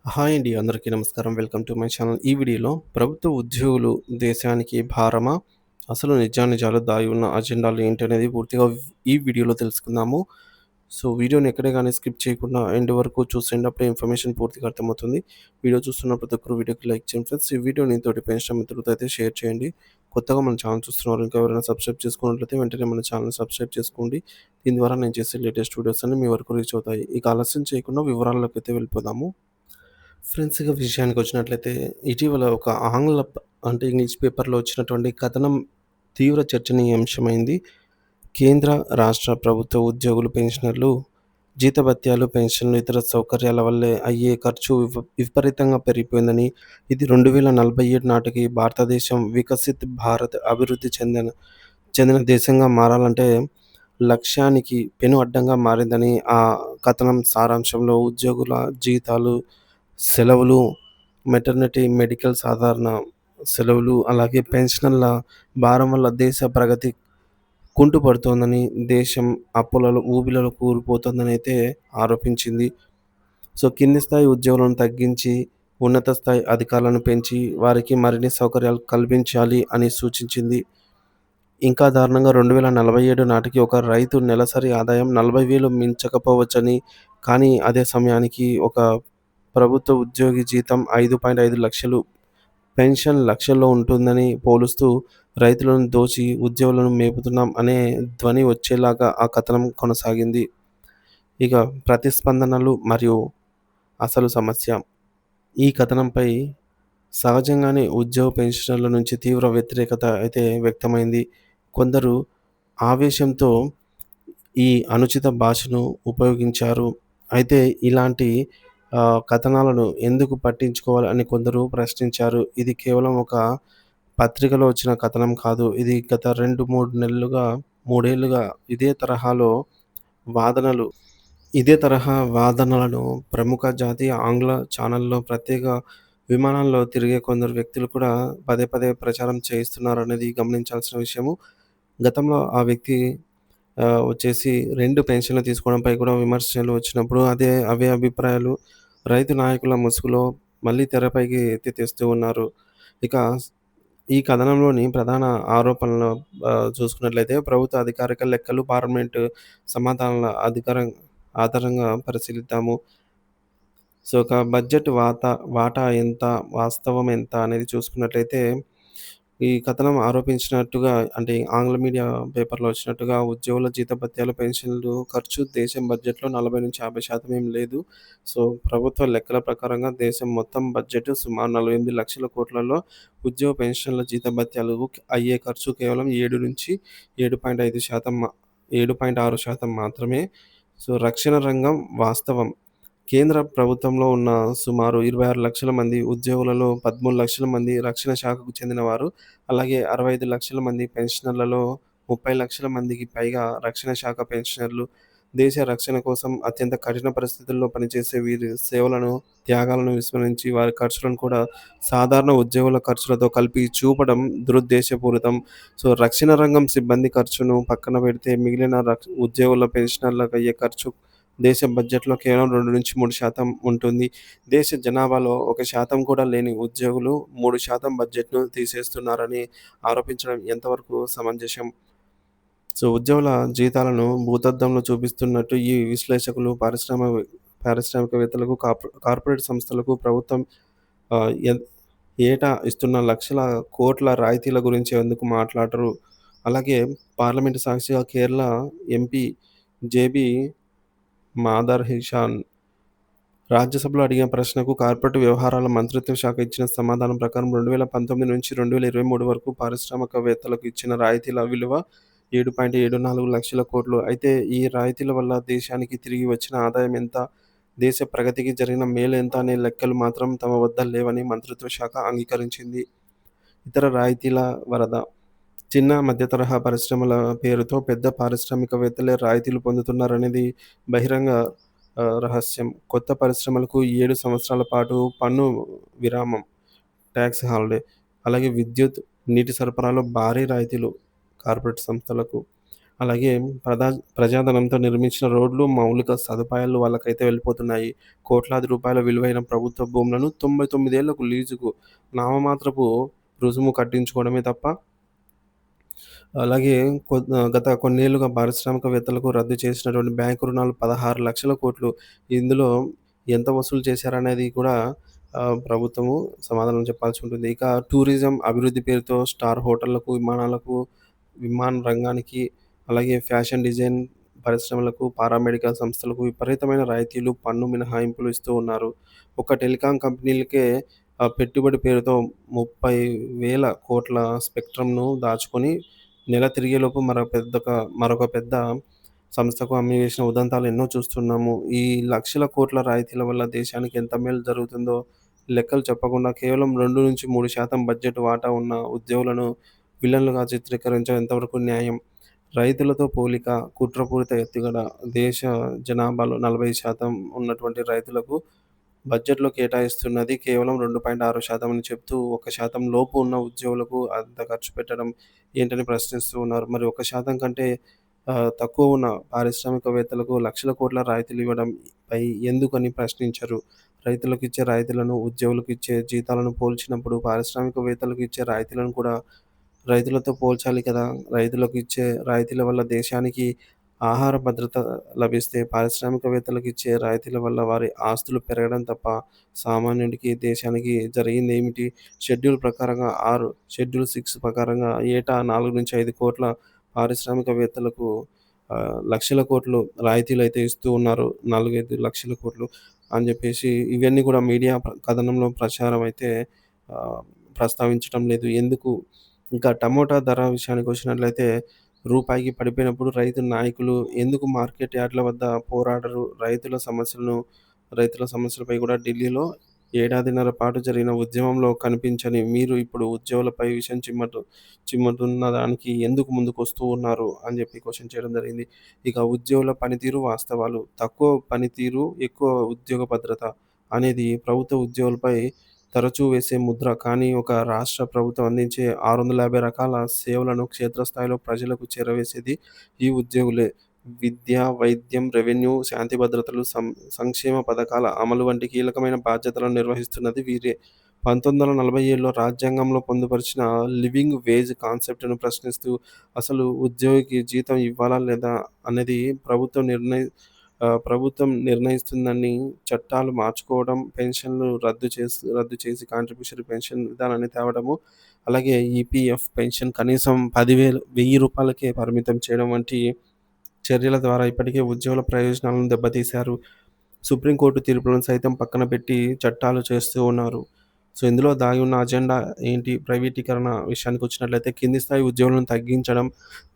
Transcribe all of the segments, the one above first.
Hi అండి. అందరికీ నమస్కారం. Welcome to my channel. ఈ వీడియోలో ప్రభుత్వ ఉద్యోగులు దేశానికి భారమా? అసలు నిజానిజాలు దాగి ఉన్న అజెండాలు ఏంటనేది పూర్తిగా ఈ వీడియోలో తెలుసుకుందాము. సో, వీడియోని ఎక్కడ గాని స్కిప్ చేయకుండా ఎండ్ వరకు చూసేయండి. అప్పుడే ఇన్ఫర్మేషన్ పూర్తిగా అర్థమవుతుంది. వీడియో చూస్తున్న ప్రతి ఒక్కరు వీడియోకి లైక్ చేయండి ఫ్రెండ్స్. ఈ వీడియోని తోటి పెన్షన్ మిత్రులతో అయితే షేర్ చేయండి. కొత్తగా మన ఛానల్ చూస్తున్నారు ఇంకా ఎవరైనా సబ్స్క్రైబ్ చేసుకున్నట్లయితే వెంటనే మన ఛానల్‌ని సబ్స్క్రైబ్ చేసుకోండి. దీని ద్వారా నేను చేసే లేటెస్ట్ వీడియోస్ అన్నీ మీ వరకు రీచ్ అవుతాయి. ఇక ఆలస్యం చేయకుండా వివరాల్లోకైతే వెళ్ళిపోదాము. ఫ్రెండ్స్ ఇక విషయానికొచ్చినట్లయితే ఇటీవల ఒక అంటే ఇంగ్లీష్ పేపర్‌లో వచ్చినటువంటి కథనం తీవ్ర చర్చనీయాంశమైంది. కేంద్ర, రాష్ట్ర ప్రభుత్వ ఉద్యోగులు, పెన్షనర్లు జీతభత్యాలు, పెన్షన్లు, ఇతర సౌకర్యాల వల్లే అయ్యే ఖర్చు విపరీతంగా పెరిగిపోయిందని, ఇది 2047 నాటికి భారతదేశం వికసిత్ భారత్ అభివృద్ధి చెందిన చెందిన దేశంగా మారాలంటే లక్ష్యానికి పెను అడ్డంగా మారిందని ఆ కథనం సారాంశంలో ఉద్యోగుల జీతాలు, సెలవులు, మెటర్నిటీ, మెడికల్ సాధారణ సెలవులు, అలాగే పెన్షన్‌ల భారం వల్ల దేశ ప్రగతి కుంటుపడుతోందని, దేశం అప్పులలో ఊబిలో కూరుకుపోతోందనైతే ఆరోపించింది. సో, కింది స్థాయి ఉద్యోగులను తగ్గించి, ఉన్నత స్థాయి అధికారులను పెంచి, వారికి మరిన్ని సౌకర్యాలు కల్పించాలి అని సూచించింది. ఇంకా దారుణంగా 2047 నాటికి ఒక రైతు నెలసరి ఆదాయం 40,000 మించకపోవచ్చని, కానీ అదే సమయానికి ఒక ప్రభుత్వ ఉద్యోగి జీతం 5.5 లక్షలు, పెన్షన్ లక్షల్లో ఉంటుందని పోలుస్తూ రైతులను దోచి ఉద్యోగులను మేపుతున్నాం అనే ధ్వని వచ్చేలాగా ఆ కథనం కొనసాగింది. ఇక ప్రతిస్పందనలు మరియు అసలు సమస్య. ఈ కథనంపై సహజంగానే ఉద్యోగ పెన్షనర్ల నుంచి తీవ్ర వ్యతిరేకత అయితే వ్యక్తమైంది. కొందరు ఆవేశంతో ఈ అనుచిత భాషను ఉపయోగించారు. అయితే ఇలాంటి కథనాలను ఎందుకు పట్టించుకోవాలి అని కొందరు ప్రశ్నించారు. ఇది కేవలం ఒక పత్రికలో వచ్చిన కథనం కాదు. ఇది గత 2, 3 నెలలుగా 3 ఏళ్లుగా వాదనలు ఇదే తరహా వాదనలను ప్రముఖ జాతీయ ఆంగ్ల ఛానెల్‌లో ప్రత్యేక విమానాల్లో తిరిగే కొందరు వ్యక్తులు కూడా పదే పదే ప్రచారం చేయిస్తున్నారనేది గమనించాల్సిన విషయము. గతంలో ఆ వ్యక్తి వచ్చేసి 2 పెన్షన్‌లు తీసుకోవడంపై కూడా విమర్శలు వచ్చినప్పుడు అవే అభిప్రాయాలు రైతు నాయకుల ముసుగులో మళ్ళీ తెరపైకి ఎత్తి తెస్తూ ఉన్నారు. ఇక ఈ కథనంలోని ప్రధాన ఆరోపణలు చూసుకున్నట్లయితే ప్రభుత్వ అధికారిక లెక్కలు, పార్లమెంటు సమాధానాల ఆధారంగా పరిశీలిద్దాము. సో, ఒక బడ్జెట్ వాటా ఎంత, వాస్తవం ఎంత అనేది చూసుకున్నట్లయితే, ఈ కథనం ఆరోపించినట్టుగా అంటే ఆంగ్ల మీడియా పేపర్‌లో వచ్చినట్టుగా ఉద్యోగుల జీతభత్యాలు, పెన్షన్లు ఖర్చు దేశం బడ్జెట్‌లో 40-50% ఏం లేదు. సో, ప్రభుత్వ లెక్కల ప్రకారంగా దేశం మొత్తం బడ్జెట్ సుమారు 48 లక్షల కోట్లలో ఉద్యోగ పెన్షన్ల జీతభత్యాలకు అయ్యే ఖర్చు కేవలం 7-7.5% 7.6% మాత్రమే. సో, రక్షణ రంగం వాస్తవం. కేంద్ర ప్రభుత్వంలో ఉన్న సుమారు 26 లక్షల మంది ఉద్యోగులలో 13 లక్షల మంది రక్షణ శాఖకు చెందినవారు. అలాగే 65 లక్షల మంది పెన్షనర్లలో 30 లక్షల మందికి పైగా రక్షణ శాఖ పెన్షనర్లు. దేశ రక్షణ కోసం అత్యంత కఠిన పరిస్థితుల్లో పనిచేసే వీరి సేవలను, త్యాగాలను విస్మరించి వారి ఖర్చులను కూడా సాధారణ ఉద్యోగుల ఖర్చులతో కలిపి చూపడం దురుద్దేశపూరితం. సో, రక్షణ రంగం సిబ్బంది ఖర్చును పక్కన పెడితే మిగిలిన ఉద్యోగుల పెన్షనర్లకు అయ్యే ఖర్చు దేశ బడ్జెట్‌లో కేవలం 2-3% ఉంటుంది. దేశ జనాభాలో 1% కూడా లేని ఉద్యోగులు 3% బడ్జెట్‌ను తీసేస్తున్నారని ఆరోపించడం ఎంతవరకు సమంజసం? సో, ఉద్యోగుల జీతాలను భూతద్దంలో చూపిస్తున్నట్టు ఈ విశ్లేషకులు పారిశ్రామికవేత్తలకు, కార్పొరేట్ సంస్థలకు ప్రభుత్వం ఆహ్, ఎన్ ఏటా ఇస్తున్న లక్షల కోట్ల రాయితీల గురించి ఎందుకు మాట్లాడరు? అలాగే పార్లమెంటు సాక్షిగా కేరళ ఎంపీ జేబీ మాదర్‌హిషాన్ రాజ్యసభలో అడిగిన ప్రశ్నకు కార్పొరేట్ వ్యవహారాల మంత్రిత్వ శాఖ ఇచ్చిన సమాధానం ప్రకారం 2019 నుంచి 2023 వరకు పారిశ్రామికవేత్తలకు ఇచ్చిన రాయితీల విలువ 7.74 లక్షల కోట్లు. అయితే ఈ రాయితీల వల్ల దేశానికి తిరిగి వచ్చిన ఆదాయం ఎంత? దేశ ప్రగతికి జరిగిన మేలు ఎంత అనే లెక్కలు మాత్రం తమ వద్ద లేవని మంత్రిత్వ శాఖ అంగీకరించింది. ఇతర రాయితీల వరద చిన్న, మధ్య తరహా పరిశ్రమల పేరుతో పెద్ద పారిశ్రామికవేత్తలే రాయితీలు పొందుతున్నారనేది బహిరంగ రహస్యం. కొత్త పరిశ్రమలకు 7 సంవత్సరాల పాటు పన్ను విరామం, టాక్స్ హాలిడే, అలాగే విద్యుత్, నీటి సరఫరాలో భారీ రాయితీలు కార్పొరేట్ సంస్థలకు. అలాగే ప్రదా ప్రజాధనంతో నిర్మించిన రోడ్లు, మౌలిక సదుపాయాలు వాళ్ళకైతే వెళ్ళిపోతున్నాయి. కోట్లాది రూపాయల విలువైన ప్రభుత్వ భూములను 99 ఏళ్లకు లీజుకు నామమాత్రపు రుసుము కట్టించుకోవడమే తప్ప, అలాగే గత కొన్నేళ్లుగా పారిశ్రామికవేత్తలకు రద్దు చేసినటువంటి బ్యాంకు రుణాలు 16,00,000 కోట్లు. ఇందులో ఎంత వసూలు చేశారనేది కూడా ప్రభుత్వము సమాధానం చెప్పాల్సి ఉంటుంది. ఇక టూరిజం అభివృద్ధి పేరుతో స్టార్ హోటళ్లకు, విమానాలకు, విమాన రంగానికి, అలాగే ఫ్యాషన్ డిజైన్ పరిశ్రమలకు, పారామెడికల్ సంస్థలకు విపరీతమైన రాయితీలు, పన్ను మినహాయింపులు ఇస్తూ ఉన్నారు. ఒక టెలికాం కంపెనీలకే పెట్టుబడి పేరుతో 30,000 కోట్ల స్పెక్ట్రమ్‌ను దాచుకొని నెల తిరిగేలోపు మరొక పెద్ద సంస్థకు అమ్మివేసిన ఉదంతాలు ఎన్నో చూస్తున్నాము. ఈ లక్షల కోట్ల రాయితీల వల్ల దేశానికి ఎంత మేలు జరుగుతుందో లెక్కలు చెప్పకుండా కేవలం 2-3% బడ్జెట్ వాటా ఉన్న ఉద్యోగులను విలన్లుగా చిత్రీకరించడం ఎంతవరకు న్యాయం? రైతులతో పోలిక, కుట్రపూరిత ఎత్తుగడ. దేశ జనాభాలో 40% ఉన్నటువంటి రైతులకు బడ్జెట్‌లో కేటాయిస్తున్నది కేవలం 2.6% అని చెప్తూ, 1% లోపు ఉన్న ఉద్యోగులకు అంత ఖర్చు పెట్టడం ఏంటని ప్రశ్నిస్తూ ఉన్నారు. మరి 1% కంటే తక్కువ ఉన్న పారిశ్రామికవేత్తలకు లక్షల కోట్ల రాయితీలు ఇవ్వడం పై ఎందుకని ప్రశ్నించరు? రైతులకు ఇచ్చే రాయితీలను, ఉద్యోగులకు ఇచ్చే జీతాలను పోల్చినప్పుడు పారిశ్రామికవేత్తలకు ఇచ్చే రాయితీలను కూడా రైతులతో పోల్చాలి కదా! రైతులకు ఇచ్చే రాయితీల వల్ల దేశానికి ఆహార భద్రత లభిస్తే, పారిశ్రామికవేత్తలకు ఇచ్చే రాయితీల వల్ల వారి ఆస్తులు పెరగడం తప్ప సామాన్యుడికి, దేశానికి జరిగిందేమిటి? షెడ్యూల్ 6 ప్రకారంగా ఏటా 4-5 కోట్ల పారిశ్రామికవేత్తలకు లక్షల కోట్లు రాయితీలైతే ఇస్తూ ఉన్నారు. 4, 5 లక్షల కోట్లు అని జెప్పేసి ఇవన్నీ కూడా మీడియా కథనంలో ప్రచారం అయితే ఆహ్, ప్రస్తావించటం లేదు. ఎందుకు? ఇంకా టమోటా ధర విషయానికొచ్చినట్లయితే రూపాయికి పడిపోయినప్పుడు రైతు నాయకులు ఎందుకు మార్కెట్ యార్డ్‌ల వద్ద పోరాడరు? రైతుల సమస్యలపై కూడా ఢిల్లీలో ఏడాదిన్నర పాటు జరిగిన ఉద్యమంలో కనిపించని మీరు ఇప్పుడు ఉద్యోగులపై విషం చిమ్ముతున్న దానికి ఎందుకు ముందుకొస్తూ ఉన్నారు? అని చెప్పి క్వెషన్ చేయడం జరిగింది. ఇక ఉద్యోగుల పనితీరు వాస్తవాలు. తక్కువ పనితీరు, ఎక్కువ ఉద్యోగ భద్రత అనేది ప్రభుత్వ ఉద్యోగులపై తరచూ వేసే ముద్ర. కానీ ఒక రాష్ట్ర ప్రభుత్వం అందించే 650 రకాల సేవలను క్షేత్రస్థాయిలో ప్రజలకు చేరవేసేది ఈ ఉద్యోగులే. విద్య, వైద్యం, రెవెన్యూ, శాంతి భద్రతలు, సంక్షేమ పథకాల అమలు వంటి కీలకమైన బాధ్యతలను నిర్వహిస్తున్నది వీరే. 1947లో రాజ్యాంగంలో పొందుపరిచిన లివింగ్ వేజ్ కాన్సెప్ట్‌ను ప్రశ్నిస్తూ అసలు ఉద్యోగికి జీతం ఇవ్వాలా లేదా అనేది ప్రభుత్వం నిర్ణయిస్తుందని చట్టాలు మార్చుకోవడం, పెన్షన్‌లు రద్దు చేసి కాంట్రిబ్యూషరీ పెన్షన్ విధానాన్ని తేవడము, అలాగే ఈపీఎఫ్ పెన్షన్ కనీసం 10,000 రూపాయలకే పరిమితం చేయడం వంటి చర్యల ద్వారా ఇప్పటికే ఉద్యోగుల ప్రయోజనాలను దెబ్బతీశారు. సుప్రీంకోర్టు తీర్పులను సైతం పక్కన పెట్టి చట్టాలు చేస్తూ ఉన్నారు. సో, ఇందులో దాగి ఉన్న అజెండా ఏంటి? ప్రైవేటీకరణ విషయానికొచ్చినట్లయితే కింది స్థాయి ఉద్యోగులను తగ్గించడం,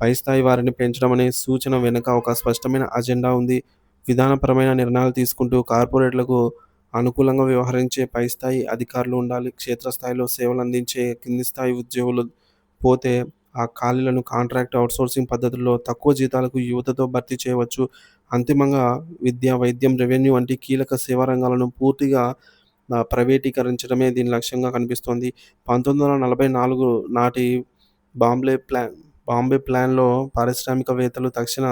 పై స్థాయి వారిని పెంచడం అనే సూచన వెనుక ఒక స్పష్టమైన అజెండా ఉంది. విధానపరమైన నిర్ణయాలు తీసుకుంటూ కార్పొరేట్‌లకు అనుకూలంగా వ్యవహరించే పై స్థాయి అధికారులు ఉండాలి. క్షేత్రస్థాయిలో సేవలందించే కింది స్థాయి ఉద్యోగులు పోతే ఆ ఖాళీలను కాంట్రాక్ట్ ఔట్‌సోర్సింగ్ పద్ధతుల్లో తక్కువ జీతాలకు యువతతో భర్తీ చేయవచ్చు. అంతిమంగా విద్య, వైద్యం, రెవెన్యూ వంటి కీలక సేవా రంగాలను పూర్తిగా ప్రైవేటీకరించడమే దీని లక్ష్యంగా కనిపిస్తోంది. 1944 నాటి బాంబ్లే ప్లాన్ బాంబే ప్లాన్‌లో పారిశ్రామికవేత్తలు తక్షణ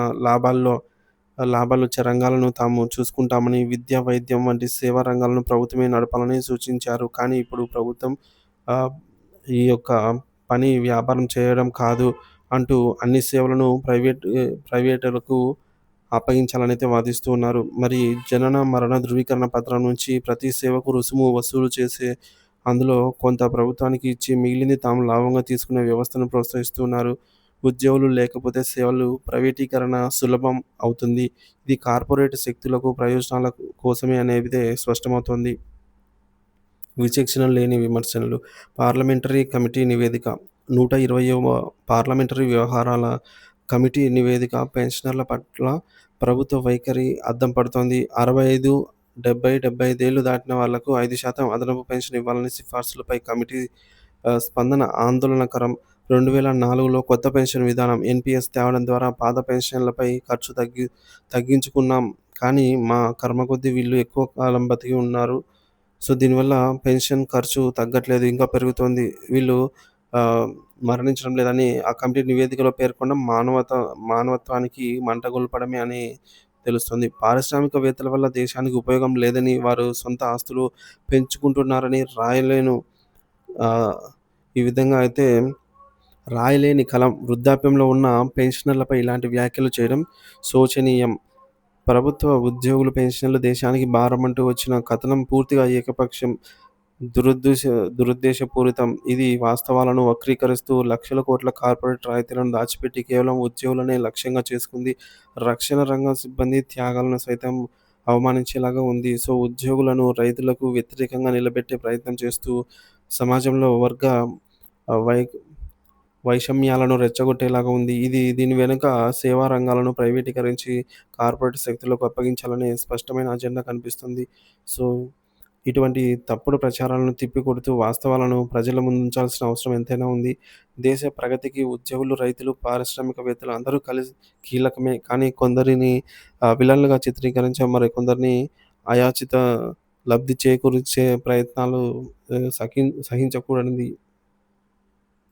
లాభాలొచ్చే రంగాలను తాము చూసుకుంటామని, విద్య, వైద్యం వంటి సేవా రంగాలను ప్రభుత్వమే నడపాలని సూచించారు. కానీ ఇప్పుడు ప్రభుత్వం ఆహ్, ఈ యొక్క పని వ్యాపారం చేయడం కాదు అంటూ అన్ని సేవలను ప్రైవేటులకు అప్పగించాలనైతే వాదిస్తూ ఉన్నారు. మరి జనన, మరణ ధృవీకరణ పత్రం నుంచి ప్రతి సేవకు రుసుము వసూలు చేసి, అందులో కొంత ప్రభుత్వానికి ఇచ్చి మిగిలింది తాము లాభంగా తీసుకునే వ్యవస్థను ప్రోత్సహిస్తూ ఉన్నారు. ఉద్యోగులు లేకపోతే సేవలు ప్రైవేటీకరణ సులభం అవుతుంది. ఇది కార్పొరేట్ శక్తులకు ప్రయోజనాల కోసమే అనేదే స్పష్టమవుతోంది. విచక్షణ లేని విమర్శనలు. పార్లమెంటరీ కమిటీ నివేదిక. 120వ పార్లమెంటరీ వ్యవహారాల కమిటీ నివేదిక పెన్షనర్ల పట్ల ప్రభుత్వ వైఖరి అద్దం పడుతోంది. 65, 75 ఏళ్లు దాటిన వాళ్లకు 5% అదనపు పెన్షన్ ఇవ్వాలనే సిఫార్సులపై కమిటీ స్పందన ఆందోళనకరం. 2004లో కొత్త పెన్షన్ విధానం ఎన్‌పీఎస్ తేవడం ద్వారా పాత పెన్షన్లపై ఖర్చు తగ్గించుకున్నాం. కానీ మా కర్మ కొద్దీ వీళ్ళు ఎక్కువ కాలం బతికి ఉన్నారు. సో, దీనివల్ల పెన్షన్ ఖర్చు తగ్గట్లేదు, ఇంకా పెరుగుతోంది. వీళ్ళు ఆహ్, మరణించడం లేదని ఆ కమిటీ నివేదికలో పేర్కొనడం మానవత్వానికి మంటగొల్పడమే అని తెలుస్తుంది. పారిశ్రామికవేత్తల వల్ల దేశానికి ఉపయోగం లేదని, వారు సొంత ఆస్తులు పెంచుకుంటున్నారని ఆహ్, ఈ విధంగా అయితే రాయలేని కలం. వృద్ధాప్యంలో ఉన్న పెన్షనర్లపై ఇలాంటి వ్యాఖ్యలు చేయడం శోచనీయం. ప్రభుత్వ ఉద్యోగుల పెన్షన్లు దేశానికి భారమంటూ వచ్చిన కథనం పూర్తిగా ఏకపక్షం, దురుద్దేశ దురుద్దేశపూరితం. ఇది వాస్తవాలను వక్రీకరిస్తూ లక్షల కోట్ల కార్పొరేట్ రాయితీలను దాచిపెట్టి కేవలం ఉద్యోగులనే లక్ష్యంగా చేసుకుంది. రక్షణ రంగం సిబ్బంది త్యాగాలను సైతం అవమానించేలాగా ఉంది. సో, ఉద్యోగులను రైతులకు వ్యతిరేకంగా నిలబెట్టే ప్రయత్నం చేస్తూ సమాజంలో ఆహ్, వై వైషమ్యాలను రెచ్చగొట్టేలాగా ఉంది. దీని వెనుక సేవా రంగాలను ప్రైవేటీకరించి కార్పొరేట్ శక్తులకు అప్పగించాలనే స్పష్టమైన అజెండా కనిపిస్తుంది. సో, ఇటువంటి తప్పుడు ప్రచారాలను తిప్పికొడుతూ వాస్తవాలను ప్రజల ముందుంచాల్సిన అవసరం ఎంతైనా ఉంది. దేశ ప్రగతికి ఉద్యోగులు, రైతులు, పారిశ్రామికవేత్తలు అందరూ కలిసి కీలకమే. కానీ కొందరిని విలన్లుగా చిత్రీకరించే మరికొందరిని అయాచిత లబ్ధి చేకూర్చే ప్రయత్నాలు సహించకూడనిది.